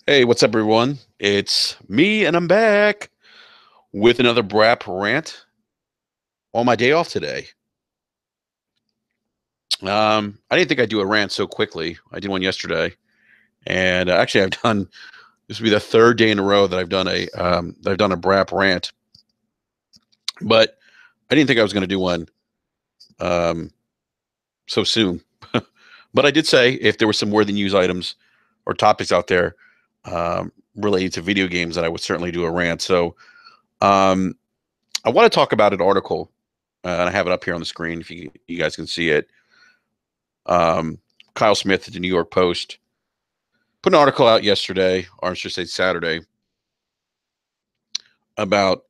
Hey, what's up, everyone? It's me, and I'm back with another BRAP rant on my day off today. I didn't think I'd do a rant so quickly. I did one yesterday, and actually, I've done this will be the third day in a row that I've done a BRAP rant. But I didn't think I was going to do one um, so soon. But I did say if there were some worthy news items or topics out there related to video games, that I would certainly do a rant. So um, I want to talk about an article, and I have it up here on the screen if you guys can see it. Um, Kyle Smith at the New York Post put an article out yesterday, or I should say Saturday, about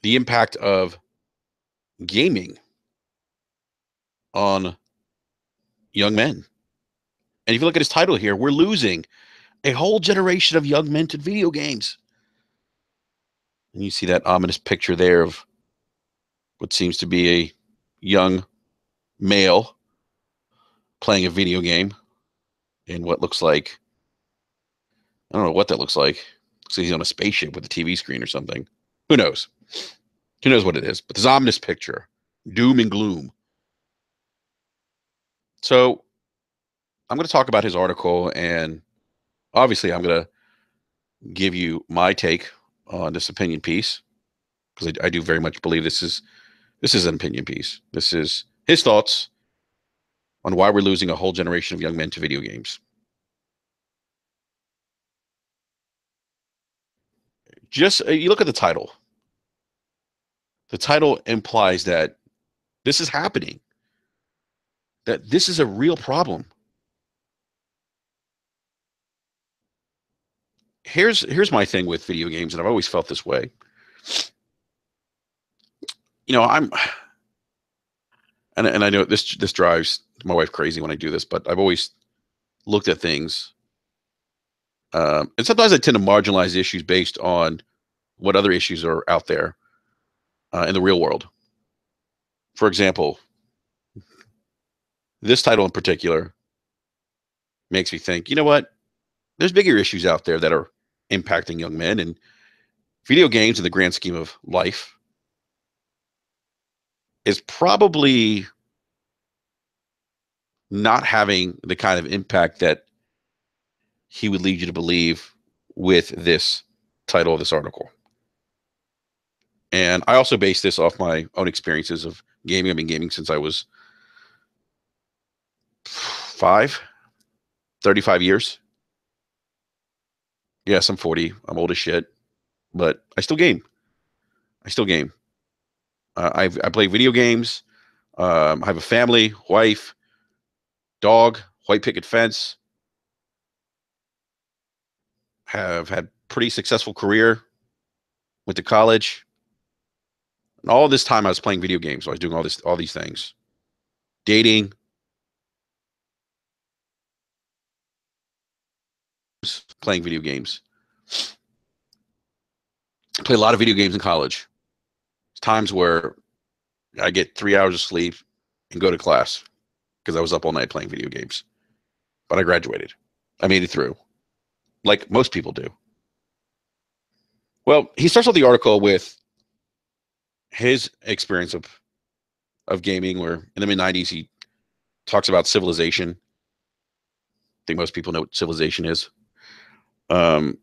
the impact of gaming on young men. And if you look at his title here, we're losing a whole generation of young men to video games. And you see that ominous picture there of what seems to be a young male playing a video game in what looks like, I don't know what that looks like. Looks like he's on a spaceship with a TV screen or something. Who knows? Who knows what it is? But this ominous picture, doom and gloom. So I'm going to talk about his article, and obviously I'm going to give you my take on this opinion piece, because I do very much believe this is an opinion piece. This is his thoughts on why we're losing a whole generation of young men to video games. Just you look at the title. The title implies that this is happening, that this is a real problem. Here's my thing with video games, and I've always felt this way. You know, and I know this drives my wife crazy when I do this, but I've always looked at things, and sometimes I tend to marginalize issues based on what other issues are out there in the real world. For example, this title in particular makes me think, you know what? There's bigger issues out there that are impacting young men, and video games, in the grand scheme of life, is probably not having the kind of impact that he would lead you to believe with this title of this article. And I also base this off my own experiences of gaming. I've been gaming since I was 35 years. Yes, I'm 40. I'm old as shit, but I still game. I still game. I play video games. I have a family, wife, dog, white picket fence. Have had pretty successful career. Went to college. And all this time I was playing video games. So I was doing all these things. Dating, playing video games. I play a lot of video games in college. There's times where I get 3 hours of sleep and go to class because I was up all night playing video games. But I graduated. I made it through, like most people do. Well, he starts off the article with his experience of gaming, where in the mid 90s he talks about civilization. I think most people know what civilization is. Um,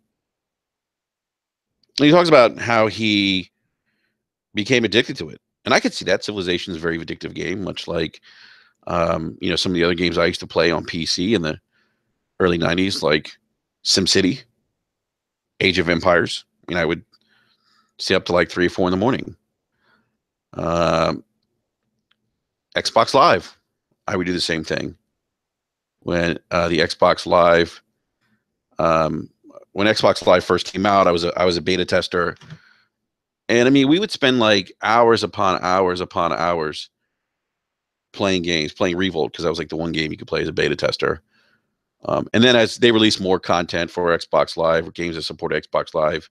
and he talks about how he became addicted to it. And I could see that. Civilization is a very addictive game, much like some of the other games I used to play on PC in the early 90s, like SimCity, Age of Empires. I would stay up to like 3 or 4 in the morning. Um, Xbox Live, I would do the same thing. When the Xbox Live, um, when Xbox Live first came out, I was a beta tester, and I mean we would spend like hours upon hours upon hours playing games, playing Revolt, because that was like the one game you could play as a beta tester. And then as they release more content for Xbox Live, or games that support Xbox Live,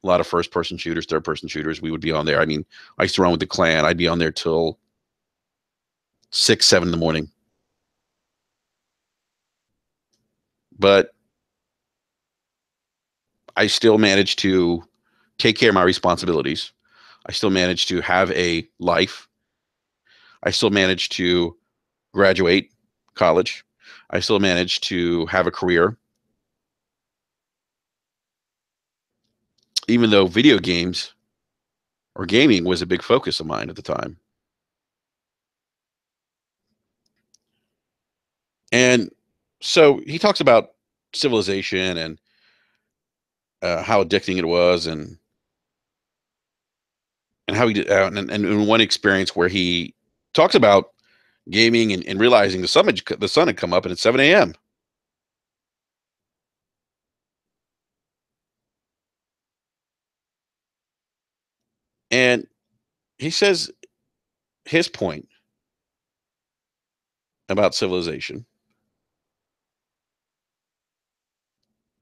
a lot of first-person shooters, third-person shooters, we would be on there. I mean, I used to run with the clan. I'd be on there till 6, 7 in the morning. But I still manage to take care of my responsibilities. I still manage to have a life. I still manage to graduate college. I still manage to have a career, even though video games or gaming was a big focus of mine at the time. And so he talks about civilization and how addicting it was, and how he did, and one experience where he talks about gaming and realizing the sun had come up and it's 7 a.m. And he says his point about civilization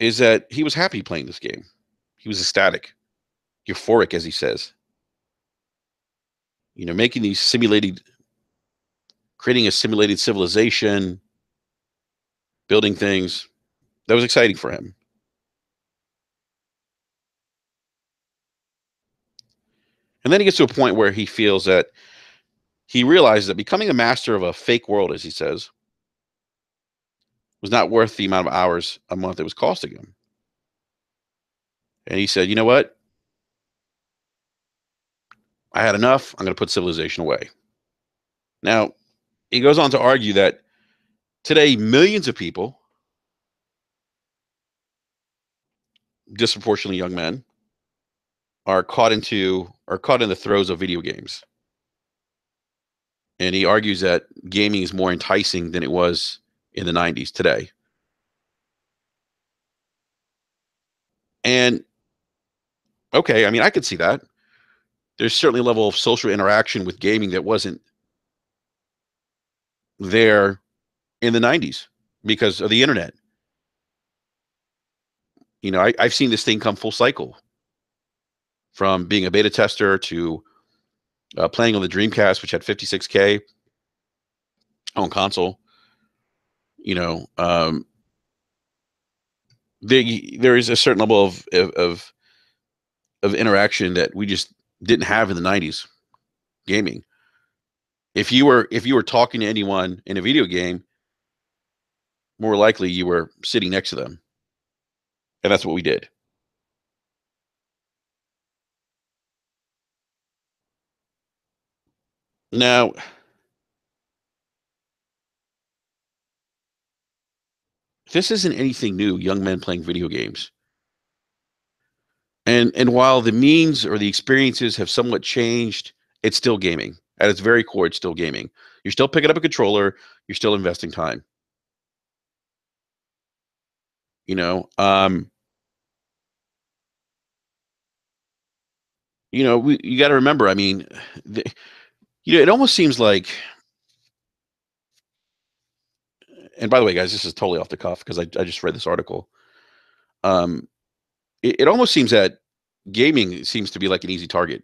is that he was happy playing this game. He was ecstatic, euphoric, as he says. Making these simulated, creating a simulated civilization, building things that was exciting for him. And then he gets to a point where he feels that he realizes that becoming a master of a fake world, as he says, was not worth the amount of hours a month it was costing him. And he said, you know what? I had enough. I'm going to put civilization away. Now, he goes on to argue that today, millions of people, disproportionately young men, are caught in the throes of video games. And he argues that gaming is more enticing than it was in the 90s today. And okay, I mean, I could see that. There's certainly a level of social interaction with gaming that wasn't there in the 90s because of the internet. I've seen this thing come full cycle from being a beta tester to playing on the Dreamcast, which had 56K on console. You know, um, there is a certain level of interaction that we just didn't have in the 90s gaming. If you were talking to anyone in a video game, more likely you were sitting next to them, and that's what we did. Now, this isn't anything new, young men playing video games. And while the means or the experiences have somewhat changed, it's still gaming. At its very core, it's still gaming. You're still picking up a controller, you're still investing time. You know, um, you got to remember. I mean, the, it almost seems like. And by the way, guys, this is totally off the cuff because I just read this article. Um, it almost seems that gaming seems to be like an easy target.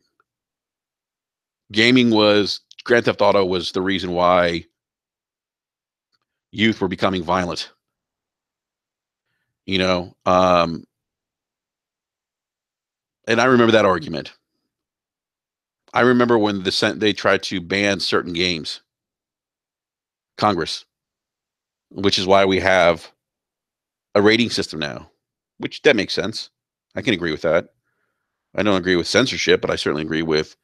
Grand Theft Auto was the reason why youth were becoming violent. You know, um, and I remember that argument. I remember when they tried to ban certain games, Congress, which is why we have a rating system now, which that makes sense. I can agree with that. I don't agree with censorship, but I certainly agree with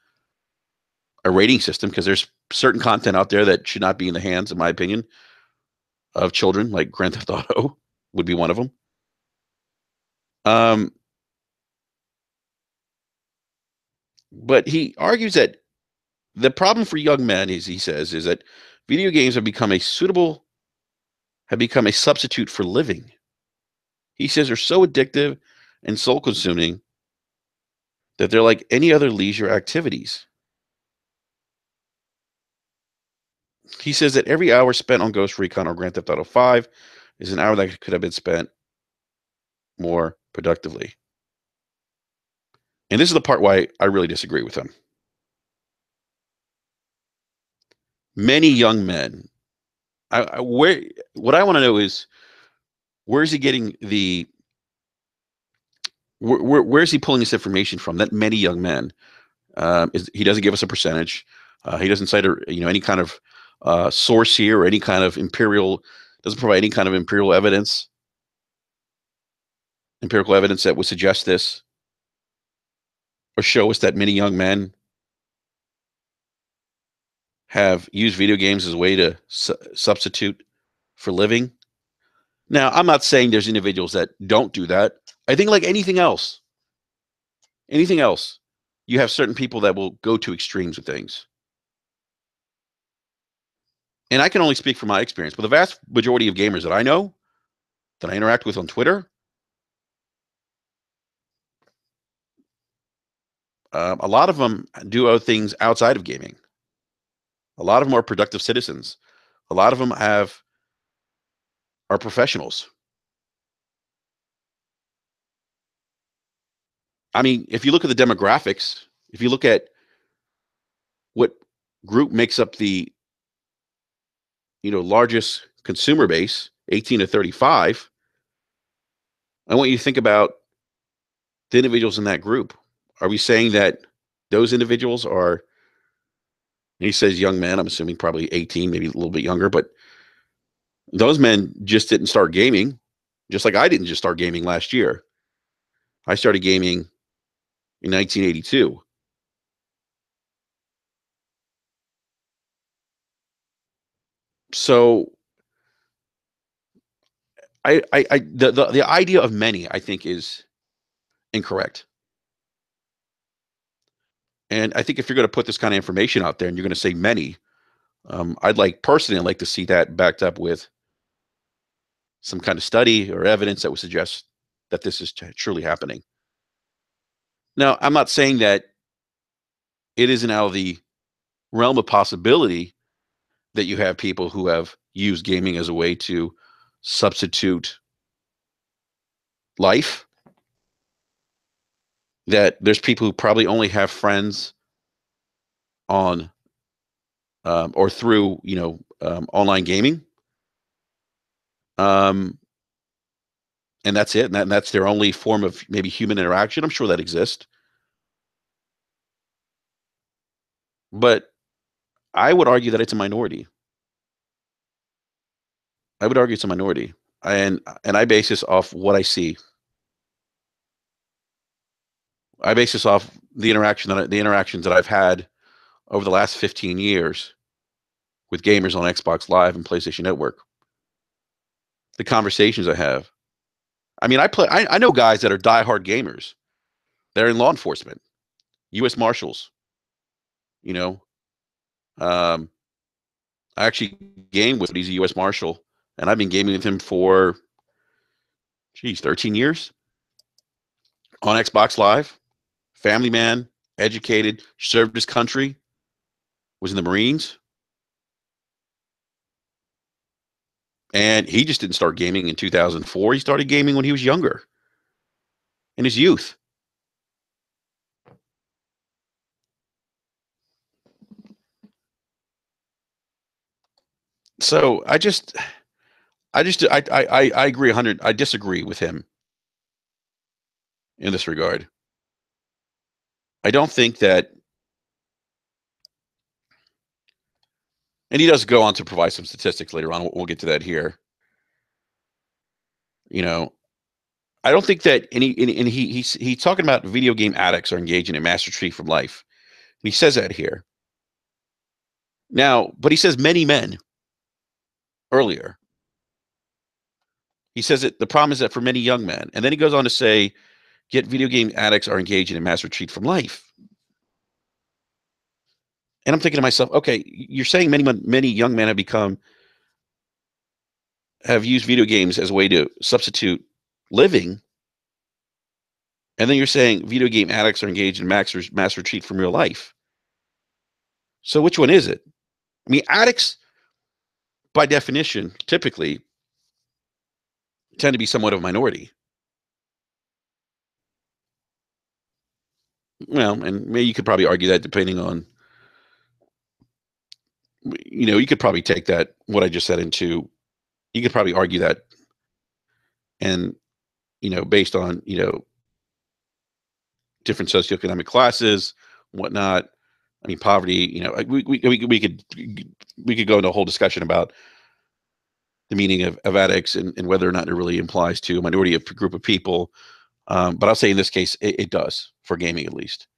a rating system because there's certain content out there that should not be in the hands, in my opinion, of children, like Grand Theft Auto would be one of them. Um, but he argues that the problem for young men, as he says, is that video games have become a substitute for living. He says they're so addictive and soul consuming that they're like any other leisure activities. He says that every hour spent on Ghost Recon or Grand Theft Auto 5 is an hour that could have been spent more productively. And this is the part why I really disagree with him. Many young men, where what I want to know is where is he getting Where is he pulling this information from? That many young men. He doesn't give us a percentage. He doesn't cite any kind of source here or any kind of doesn't provide any kind of empirical evidence that would suggest this or show us that many young men have used video games as a way to substitute for living. Now, I'm not saying there's individuals that don't do that. I think like anything else, you have certain people that will go to extremes with things. And I can only speak from my experience, but the vast majority of gamers that I know, that I interact with on Twitter, a lot of them do other things outside of gaming. A lot of them are productive citizens. A lot of them are professionals. I mean, if you look at the demographics, if you look at what group makes up the largest consumer base, 18 to 35, I want you to think about the individuals in that group. Are we saying that those individuals are, and he says young men, I'm assuming probably 18, maybe a little bit younger, but those men just didn't start gaming, just like I didn't just start gaming last year. I started gaming in 1982. So the idea of many, I think, is incorrect. And I think if you're going to put this kind of information out there and you're going to say many, I'd like to see that backed up with some kind of study or evidence that would suggest that this is truly happening. Now, I'm not saying that it isn't out of the realm of possibility that you have people who have used gaming as a way to substitute life. That there's people who probably only have friends on or through online gaming, um, and that's it, and that's their only form of maybe human interaction. I'm sure that exists, but I would argue that it's a minority. I would argue it's a minority, and I base this off what I see. I base this off the interactions that I've had over the last 15 years with gamers on Xbox Live and PlayStation Network. The conversations I have. I mean, I know guys that are diehard gamers. They're in law enforcement, U.S. Marshals. You know, um, I actually game with. He's a U.S. Marshal, and I've been gaming with him for, 13 years on Xbox Live. Family man, educated, served his country, was in the Marines, and he just didn't start gaming in 2004. He started gaming when he was younger, in his youth. So I agree 100. I disagree with him in this regard. I don't think that, and he does go on to provide some statistics later on. We'll get to that here. You know, I don't think that and he's talking about video game addicts are engaging in master tree from life. And he says that here. Now, but he says many men earlier. He says that the problem is that for many young men, and then he goes on to say, yet video game addicts are engaging in mass retreat from life. And I'm thinking to myself, okay, you're saying many young men have used video games as a way to substitute living, and then you're saying video game addicts are engaged in mass retreat from real life. So which one is it? I mean, addicts, by definition, typically tend to be somewhat of a minority. Well, and maybe you could probably argue that depending on, you could probably take that, what I just said, into, you could probably argue that, and, based on, different socioeconomic classes, whatnot. I mean, poverty. We could go into a whole discussion about the meaning of addicts and whether or not it really applies to a minority of group of people. But I'll say in this case, it does for gaming at least.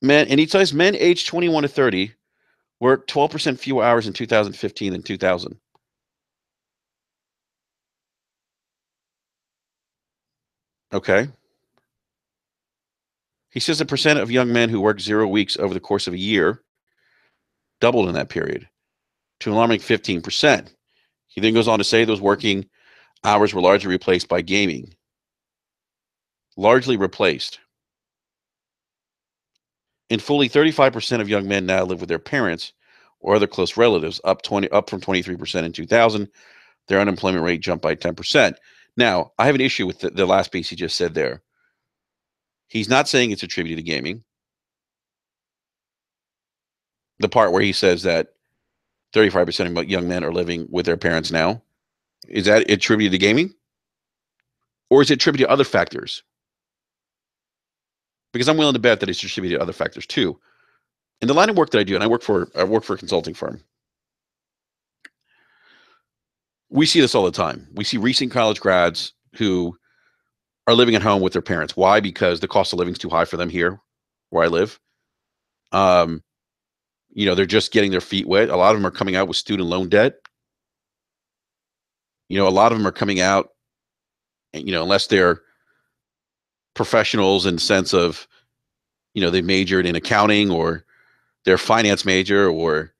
Men, and he says men aged 21 to 30 work 12% fewer hours in 2015 than 2000. Okay. He says the percent of young men who work 0 weeks over the course of a year doubled in that period to an alarming 15%. He then goes on to say those working hours were largely replaced by gaming. Largely replaced. And fully 35% of young men now live with their parents or other close relatives, up from 23% in 2000. Their unemployment rate jumped by 10%. Now, I have an issue with the last piece he just said there. He's not saying it's attributed to gaming. The part where he says that 35% of young men are living with their parents now, is that attributed to gaming? Or is it attributed to other factors? Because I'm willing to bet that it's attributed to other factors too. In the line of work that I do, and I work for a consulting firm, we see this all the time. We see recent college grads who are living at home with their parents. Why? Because the cost of living is too high for them here where I live. Um, they're just getting their feet wet. A lot of them are coming out with student loan debt. A lot of them are coming out, unless they're professionals in the sense of, they majored in accounting or they're a finance major or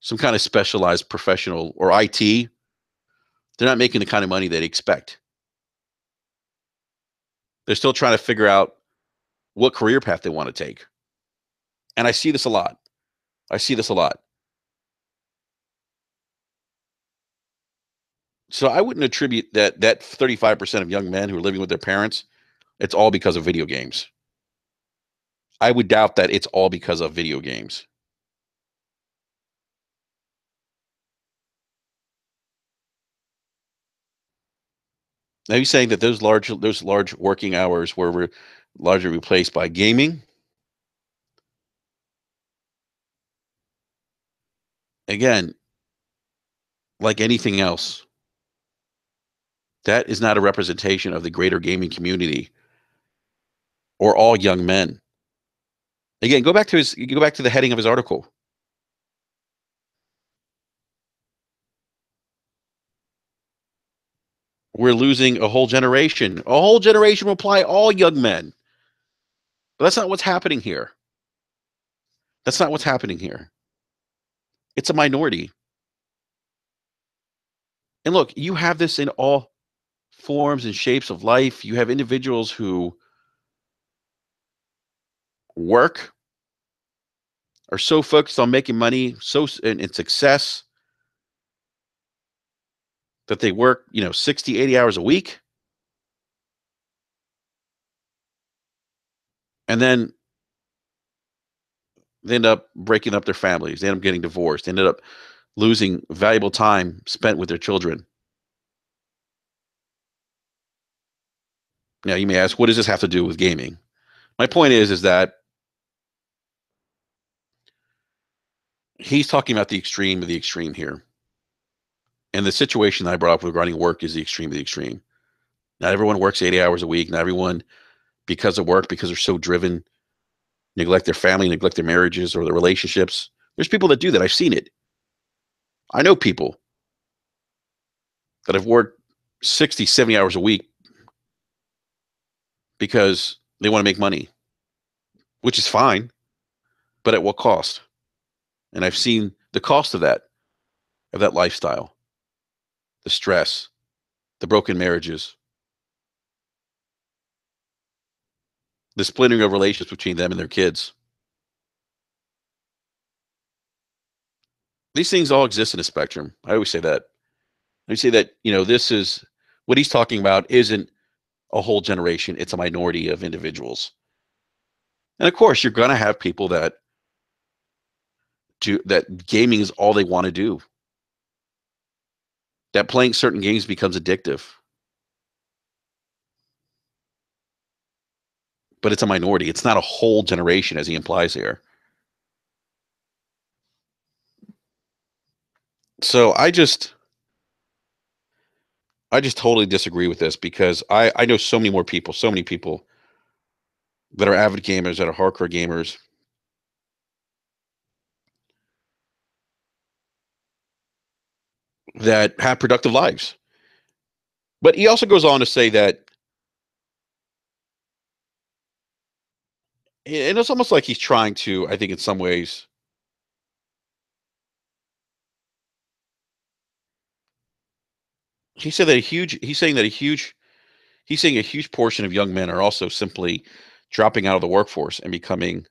some kind of specialized professional or IT, they're not making the kind of money they expect. They're still trying to figure out what career path they want to take. And I see this a lot. I see this a lot. So I wouldn't attribute that 35% of young men who are living with their parents, it's all because of video games. I would doubt that it's all because of video games. Now you're saying that those large working hours were largely replaced by gaming. Again, like anything else, that is not a representation of the greater gaming community or all young men. Again, go back to the heading of his article. We're losing a whole generation. A whole generation will apply all young men. But that's not what's happening here. That's not what's happening here. It's a minority. And look, you have this in all forms and shapes of life. You have individuals who work, are so focused on making money, and success, that they work, 60, 80 hours a week. And then they end up breaking up their families. They end up getting divorced. They ended up losing valuable time spent with their children. Now, you may ask, what does this have to do with gaming? My point is that he's talking about the extreme of the extreme here. And the situation that I brought up regarding work is the extreme of the extreme. Not everyone works 80 hours a week. Not everyone, because of work, because they're so driven, neglect their family, neglect their marriages or their relationships. There's people that do that. I've seen it. I know people that have worked 60, 70 hours a week because they want to make money, which is fine, but at what cost? And I've seen the cost of that lifestyle, the stress, the broken marriages, the splintering of relationships between them and their kids. These things all exist in a spectrum. I always say that. I say that, this is what he's talking about isn't a whole generation, it's a minority of individuals. And of course, you're going to have people that gaming is all they want to do. That playing certain games becomes addictive. but it's a minority. It's not a whole generation, as he implies here. So I just totally disagree with this because I know so many people that are avid gamers, that are hardcore gamers, that have productive lives. But he also goes on to say that, and it's almost like he's trying to, I think, in some ways, he said that a huge, he's saying that a huge, he's saying a huge portion of young men are also simply dropping out of the workforce and becoming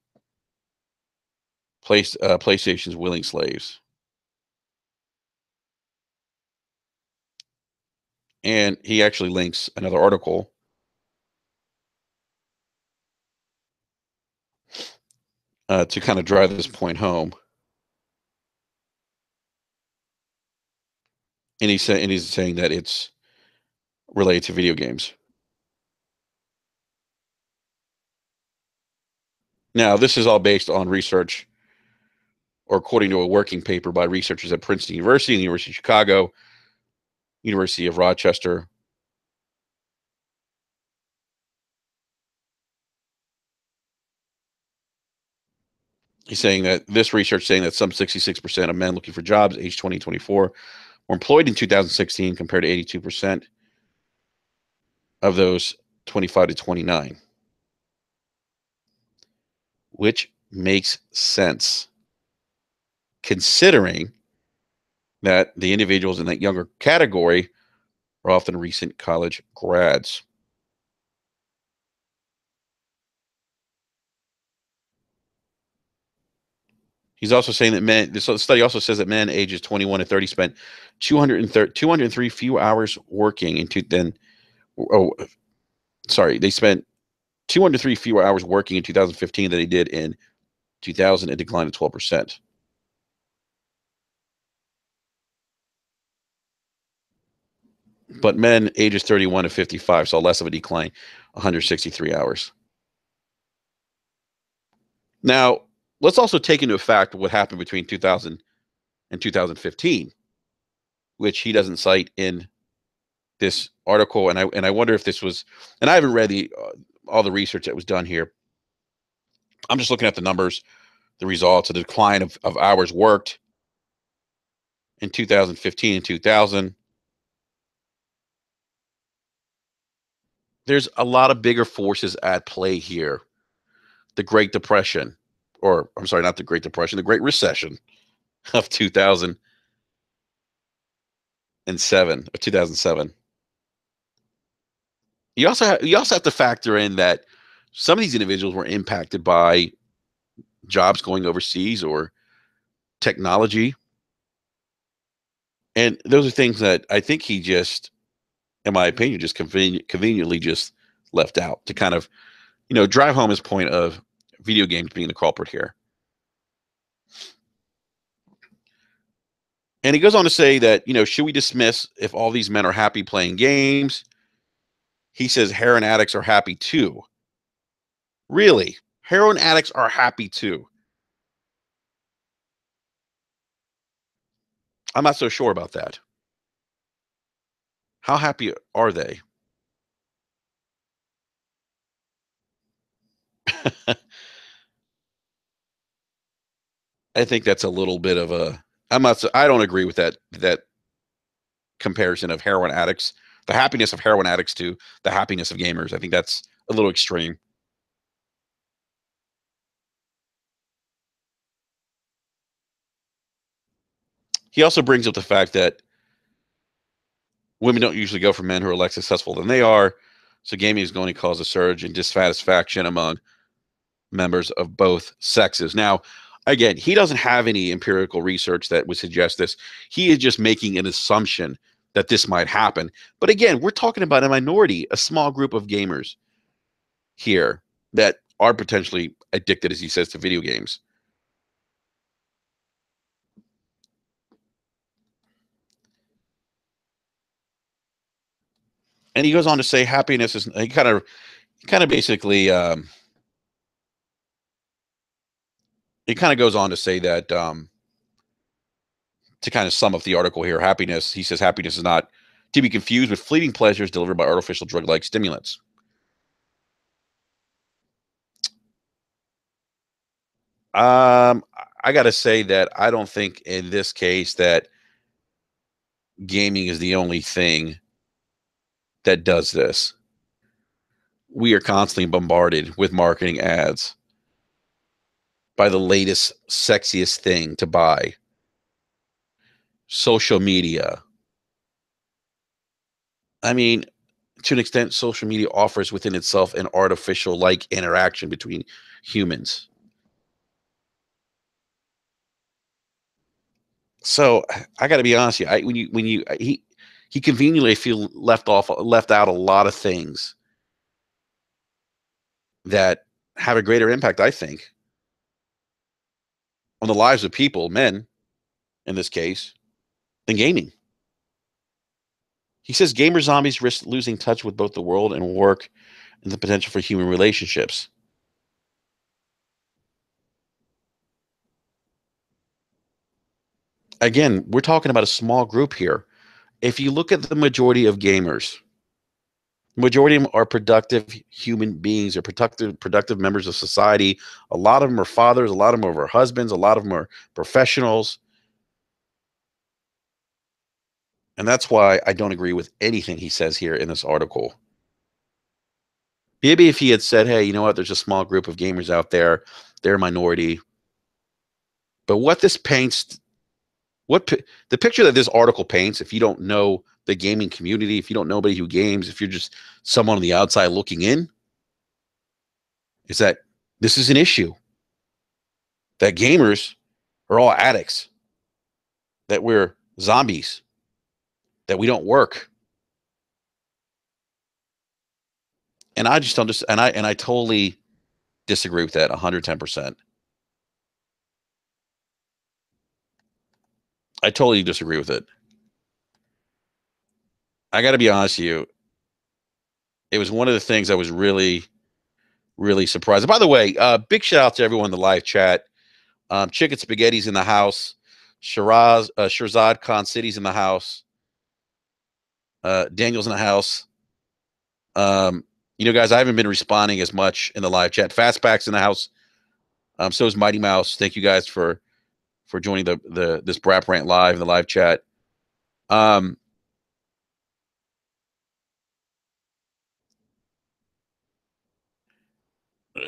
PlayStation's willing slaves. And he actually links another article to kind of drive this point home. And he's saying that it's related to video games. Now, this is all based on research, or according to a working paper by researchers at Princeton University, the University of Chicago, University of Rochester. He's saying that this research saying that some 66% of men looking for jobs age 20 24 were employed in 2016 compared to 82% of those 25 to 29, which makes sense considering that the individuals in that younger category are often recent college grads. He's also saying that men, this study also says that men ages 21 to 30 spent 203 fewer hours working in oh, sorry, they spent 203 fewer hours working in 2015 than they did in 2000, a decline of 12%. But men ages 31 to 55 saw less of a decline, 163 hours. Now, let's also take into effect what happened between 2000 and 2015, which he doesn't cite in this article. And I wonder if this was, and I haven't read the all the research that was done here. I'm just looking at the numbers, the results, the decline of hours worked in 2015 and 2000. There's a lot of bigger forces at play here. The Great Depression, or I'm sorry, not the Great Depression, the Great Recession of 2007 or 2007. You also have to factor in that some of these individuals were impacted by jobs going overseas or technology, and those are things that I think he just, in my opinion, just conveniently just left out to kind of drive home his point of video games being the culprit here. And he goes on to say that, should we dismiss if all these men are happy playing games? He says heroin addicts are happy too. Really? Heroin addicts are happy too. I'm not so sure about that. How happy are they? I think that's a little bit of a. I don't agree with that comparison of heroin addicts, the happiness of heroin addicts to the happiness of gamers. I think that's a little extreme. He also brings up the fact that women don't usually go for men who are less successful than they are, so gaming is going to cause a surge in dissatisfaction among members of both sexes. Now, again, he doesn't have any empirical research that would suggest this. He is just making an assumption that this might happen. But again, we're talking about a minority, a small group of gamers here that are potentially addicted, as he says, to video games. And he goes on to say happiness is, he kind of kind of basically, it kind of goes on to say that, to kind of sum up the article here, happiness, he says, happiness is not to be confused with fleeting pleasures delivered by artificial drug-like stimulants. Um, I got to say that I don't think in this case that gaming is the only thing that does this. We are constantly bombarded with marketing ads by the latest, sexiest thing to buy. Social media. I mean, to an extent, social media offers within itself an artificial like interaction between humans. So I got to be honest with you. When you he conveniently feel left out a lot of things that have a greater impact, I think, on the lives of people, men in this case, than gaming. He says gamer zombies risk losing touch with both the world and work and the potential for human relationships. Again, we're talking about a small group here. If you look at the majority of gamers, majority of them are productive human beings, or productive members of society. A lot of them are fathers, a lot of them are husbands, a lot of them are professionals. And that's why I don't agree with anything he says here in this article. Maybe if he had said, hey, you know what, there's a small group of gamers out there, they're a minority. But what this paints, the picture that this article paints, if you don't know the gaming community, if you don't know anybody who games, if you're just someone on the outside looking in, is that this is an issue. That gamers are all addicts, that we're zombies, that we don't work. And I just don't just and I totally disagree with that 110%. I totally disagree with it. I got to be honest with you. It was one of the things I was really, really surprised. And by the way, big shout out to everyone in the live chat. Chicken Spaghetti's in the house. Shirzad Khan City's in the house. Daniel's in the house. Um, guys, I haven't been responding as much in the live chat. Fastback's in the house. So is Mighty Mouse. Thank you guys for joining the this BRAP Rant live in the live chat. Um,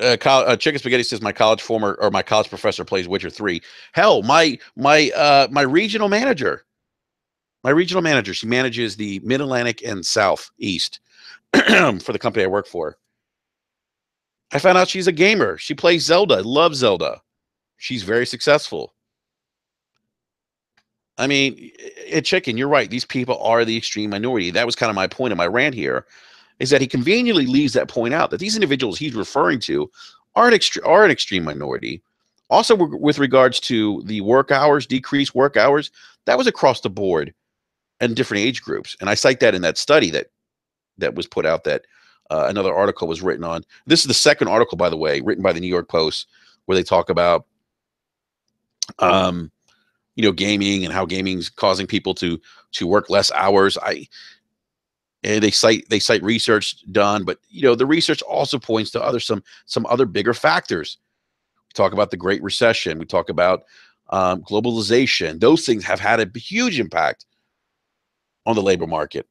Chicken Spaghetti says my college professor plays Witcher 3. Hell, my regional manager, she manages the Mid Atlantic and Southeast for the company I work for. I found out she's a gamer. She plays Zelda. Loves Zelda. She's very successful. I mean, Chicken, you're right. These people are the extreme minority. That was kind of my point of my rant here, is that he conveniently leaves that point out that these individuals he's referring to are an extreme minority. Also, with regards to the work hours, decreased work hours, that was across the board in different age groups. And I cite that in that study that was put out that another article was written on. This is the second article, by the way, written by the New York Post, where they talk about um, gaming and how gaming's causing people to work less hours. And they cite research done, but the research also points to some other bigger factors. We talk about the Great Recession. We talk about globalization. Those things have had a huge impact on the labor market.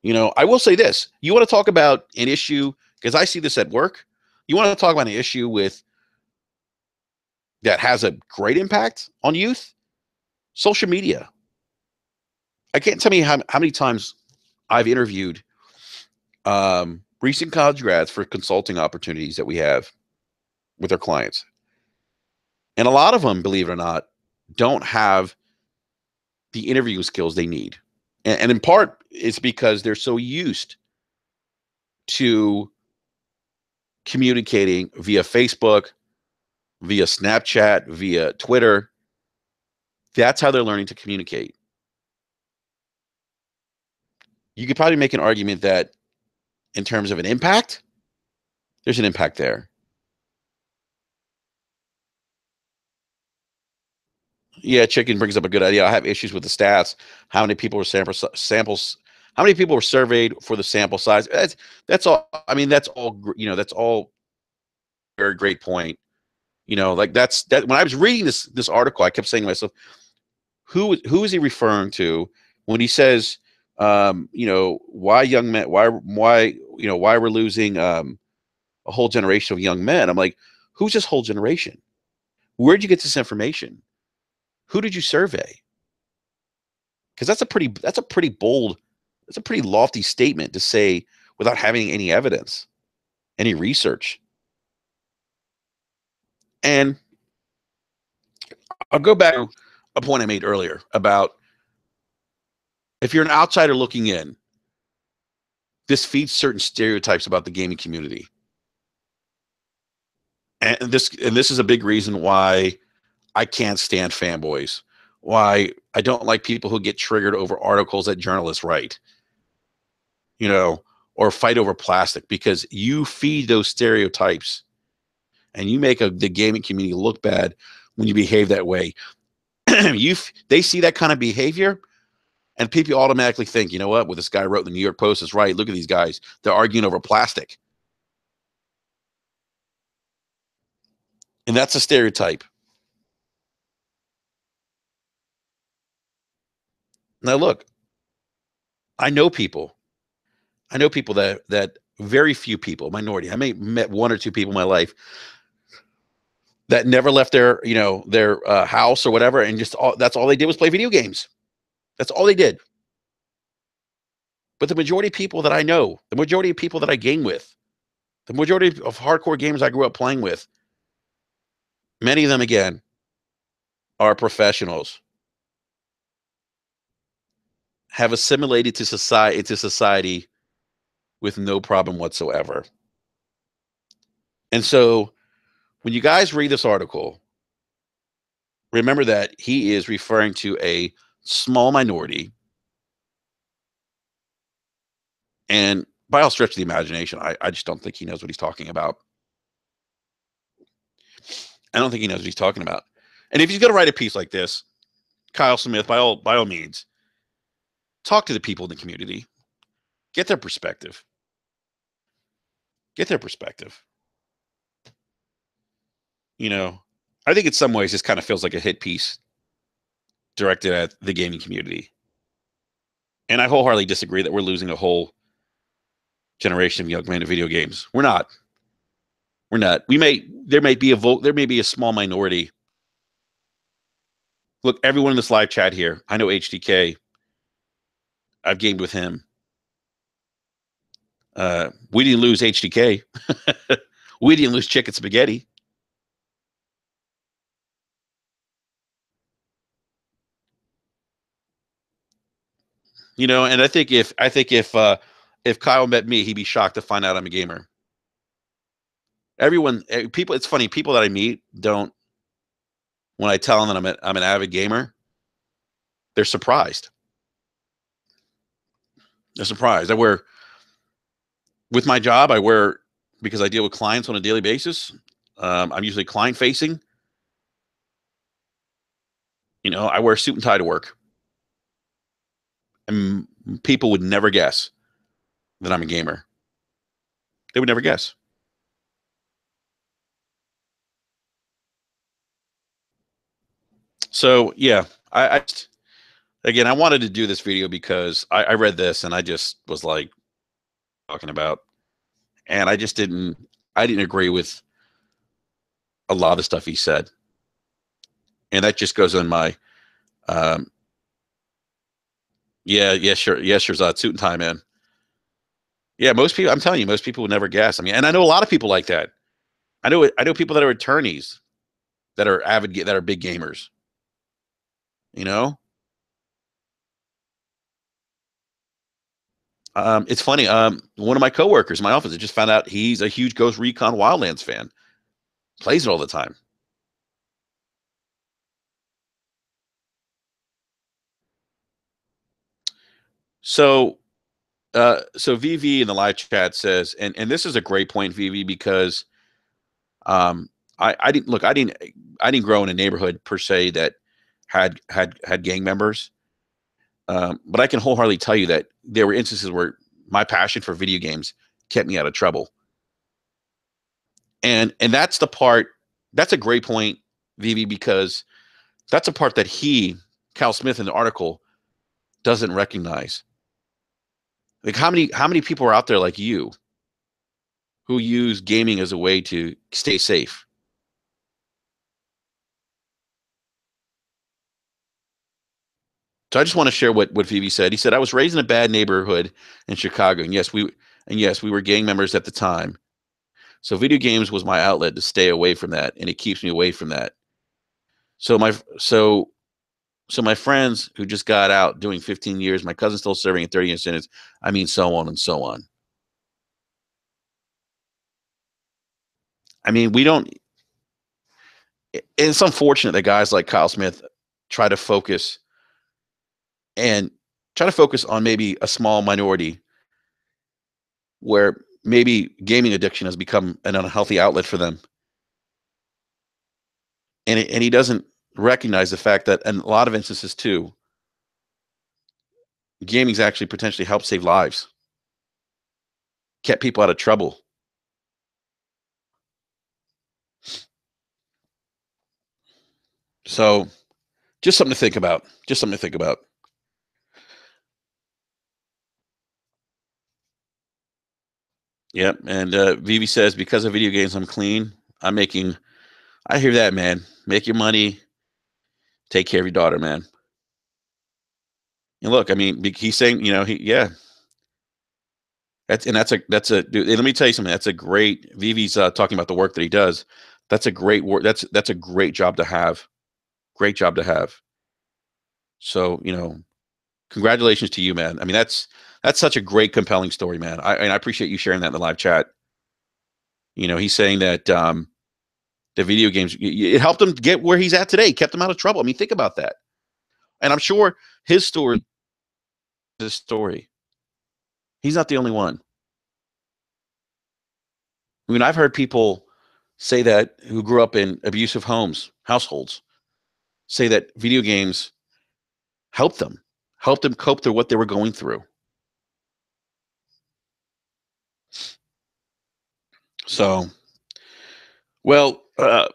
I will say this: you want to talk about an issue, because I see this at work. You want to talk about an issue with that has a great impact on youth? Social media. I can't tell you how many times I've interviewed recent college grads for consulting opportunities that we have with our clients. And a lot of them, believe it or not, don't have the interviewing skills they need. And in part, it's because they're so used to communicating via Facebook, via Snapchat, via Twitter. That's how they're learning to communicate. You could probably make an argument that in terms of an impact, there's an impact there. Yeah, chicken brings up a good idea. I have issues with the stats. How many people were samples? How many people were surveyed for the sample size? That's all. I mean, that's all. That's all very great point. Like that's that. When I was reading this article, I kept saying to myself, who is he referring to when he says, why young men? Why we're losing a whole generation of young men? I'm like, who's this whole generation? Where'd you get this information? Who did you survey? Because that's a pretty bold, that's a pretty lofty statement to say without having any evidence, any research. And I'll go back to a point I made earlier about if you're an outsider looking in, this feeds certain stereotypes about the gaming community. And this is a big reason why I can't stand fanboys. Why I don't like people who get triggered over articles that journalists write, you know, or fight over plastic because you feed those stereotypes and you make the gaming community look bad when you behave that way. They see that kind of behavior, and people automatically think, you know what? What this guy wrote in the New York Post is right. Look at these guys; they're arguing over plastic, and that's a stereotype. Now, look, I know people. I know people that very few people, minority. I may met one or two people in my life that never left their house or whatever, and that's all they did was play video games. That's all they did. But the majority of people that I know, the majority of people that I game with, the majority of hardcore gamers I grew up playing with, many of them again are professionals, have assimilated to society with no problem whatsoever. And so when you guys read this article, remember that he is referring to a small minority. And by all stretch of the imagination, I just don't think he knows what he's talking about. I don't think he knows what he's talking about. And if he's going to write a piece like this, Kyle Smith, by all means, talk to the people in the community, get their perspective, get their perspective. You know, I think in some ways this kind of feels like a hit piece directed at the gaming community. And I wholeheartedly disagree that we're losing a whole generation of young men to video games. We're not. We're not. There may be a small minority. Look, everyone in this live chat here, I know HDK. I've gamed with him. We didn't lose HDK. We didn't lose Chicken Spaghetti. And I think if Kyle met me, he'd be shocked to find out I'm a gamer. People. It's funny. People that I meet don't. When I tell them that I'm an avid gamer, they're surprised. They're surprised. I wear with my job. I wear because I deal with clients on a daily basis. I'm usually client facing. I wear a suit and tie to work, and people would never guess that I'm a gamer. They would never guess. So yeah, again, I wanted to do this video because I read this and I just was like talking about, and I didn't agree with a lot of the stuff he said, and that just goes on my, um, yeah, sure, yeah, sure, suit and tie, man. Yeah, most people, I'm telling you, most people would never guess. I mean, and I know a lot of people like that. I know people that are attorneys that are that are big gamers. You know, it's funny. One of my coworkers in my office, I just found out he's a huge Ghost Recon Wildlands fan. Plays it all the time. So So VV in the live chat says, and this is a great point, VV, because um, I didn't look, I didn't grow in a neighborhood per se that had gang members, but I can wholeheartedly tell you that there were instances where my passion for video games kept me out of trouble, and that's the part. That's a great point, VV, because that's a part that Cal Smith in the article doesn't recognize. Like how many people are out there like you who use gaming as a way to stay safe? So I just want to share what Phoebe said. He said, "I was raised in a bad neighborhood in Chicago, and yes, we were gang members at the time. So video games was my outlet to stay away from that, and it keeps me away from that. So my friends who just got out doing 15 years, my cousin still serving a 30-year sentence. I mean, so on and so on. I mean, we don't. It's unfortunate that guys like Kyle Smith try to focus and try to focus on maybe a small minority where maybe gaming addiction has become an unhealthy outlet for them, and he doesn't recognize the fact that in a lot of instances too, gaming's actually potentially helped save lives, kept people out of trouble. So just something to think about. Just something to think about. Yep. And Vivi says, because of video games, I'm clean. I'm making. I hear that, man. Make your money. Take care of your daughter, man. And look, I mean, he's saying, yeah, that's a dude. Let me tell you something. That's a great. Vivi's talking about the work that he does. That's a great work. That's a great job to have. Great job to have. So congratulations to you, man. I mean, that's such a great, compelling story, man. I appreciate you sharing that in the live chat. He's saying that the video games it helped him get where he's at today, kept him out of trouble. I mean, think about that. And I'm sure his story, his story. He's not the only one. I mean, I've heard people say that who grew up in abusive households, say that video games helped them cope through what they were going through. So, well, I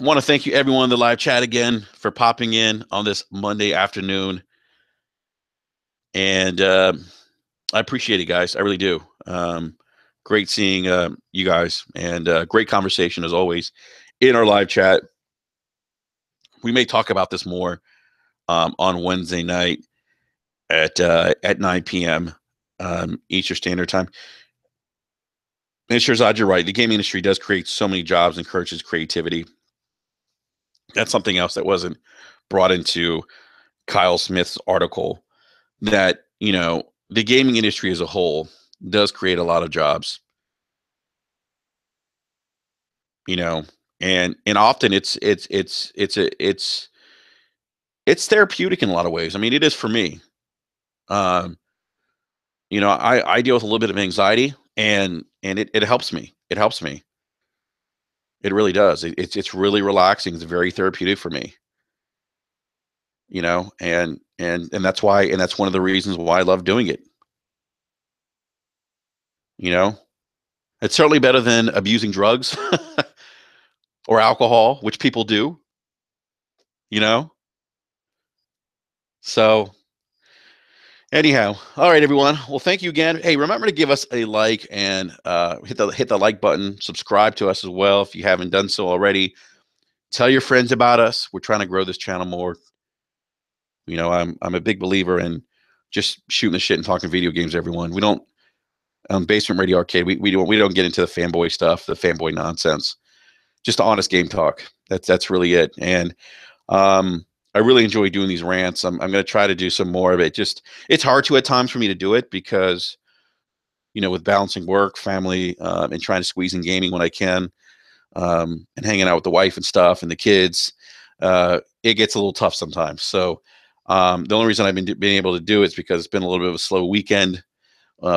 want to thank you, everyone in the live chat again for popping in on this Monday afternoon. And I appreciate it, guys. I really do. Great seeing you guys, and great conversation as always in our live chat. We may talk about this more on Wednesday night at 9 p.m. Eastern Standard Time. And Shirzad, you're right. The gaming industry does create so many jobs, encourages creativity. That's something else that wasn't brought into Kyle Smith's article. That the gaming industry as a whole does create a lot of jobs. And often it's therapeutic in a lot of ways. I mean, it is for me. Um, I deal with a little bit of anxiety, and it helps me. It helps me. It really does. It's really relaxing. It's very therapeutic for me. And that's one of the reasons why I love doing it. You know, it's certainly better than abusing drugs or alcohol, which people do. You know, so anyhow, all right, everyone. Well, thank you again. Hey, remember to give us a like and hit the like button. Subscribe to us as well if you haven't done so already. Tell your friends about us. We're trying to grow this channel more. I'm a big believer in just shooting the shit and talking video games. Everyone, we don't Basement Radio Arcade. We don't get into the fanboy stuff, the fanboy nonsense. Just honest game talk. That's really it. And I really enjoy doing these rants. I'm going to try to do some more of it. Just it's hard to at times for me to do it because with balancing work, family, and trying to squeeze in gaming when I can, and hanging out with the wife and stuff and the kids, it gets a little tough sometimes. So the only reason I've been able to do it is because it's been a little bit of a slow weekend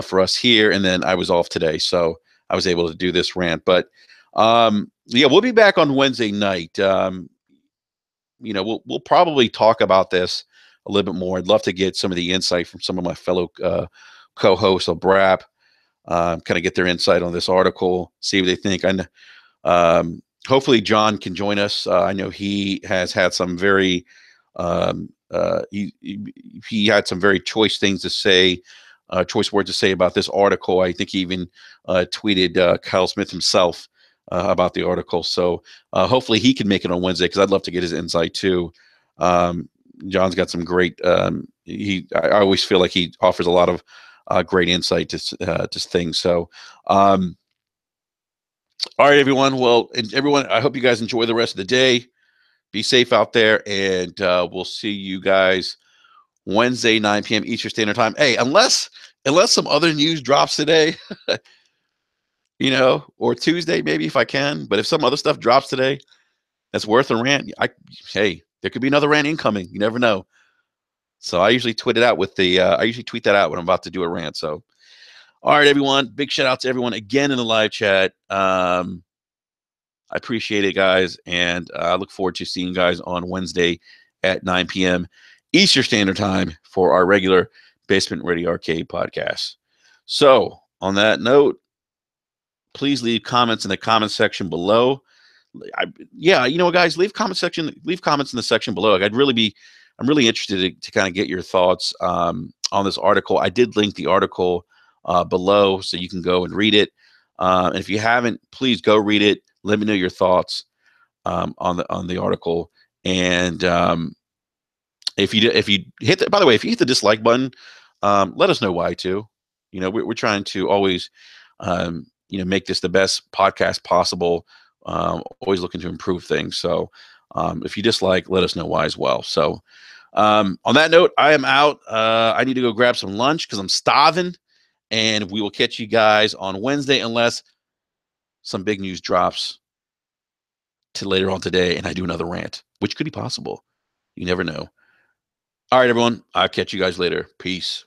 for us here, and then I was off today, so I was able to do this rant. But yeah, we'll be back on Wednesday night. We'll probably talk about this a little bit more. I'd love to get some of the insight from some of my fellow co-hosts of BRAP, kind of get their insight on this article, see what they think. Hopefully John can join us. I know he has had some very he had some very choice things to say, choice words to say about this article. I think he even tweeted Kyle Smith himself about the article. So hopefully he can make it on Wednesday, because I'd love to get his insight too. John's got some great. I always feel like he offers a lot of great insight to things. So. All right, everyone. Well, everyone, I hope you guys enjoy the rest of the day. Be safe out there, and we'll see you guys Wednesday, 9 p.m. Eastern Standard Time. Hey, unless some other news drops today, or Tuesday maybe, if I can. But if some other stuff drops today that's worth a rant, hey, there could be another rant incoming. You never know. So I usually tweet it out I usually tweet that out when I'm about to do a rant. So, all right, everyone. Big shout out to everyone again in the live chat. I appreciate it, guys, and I look forward to seeing you guys on Wednesday at 9 p.m. Eastern Standard Time for our regular Basement Ready Arcade podcast. So, on that note, please leave comments in the comment section below. Guys, leave comments in the section below. I'm really interested to kind of get your thoughts on this article. I did link the article below, so you can go and read it. And if you haven't, please go read it. Let me know your thoughts on the article. And if you hit the dislike button, let us know why too. We're trying to always make this the best podcast possible. Always looking to improve things. So if you dislike, let us know why as well. So on that note, I am out. I need to go grab some lunch because I'm starving. And we will catch you guys on Wednesday, unless some big news drops to later on today and I do another rant, which could be possible. You never know. All right, everyone. I'll catch you guys later. Peace.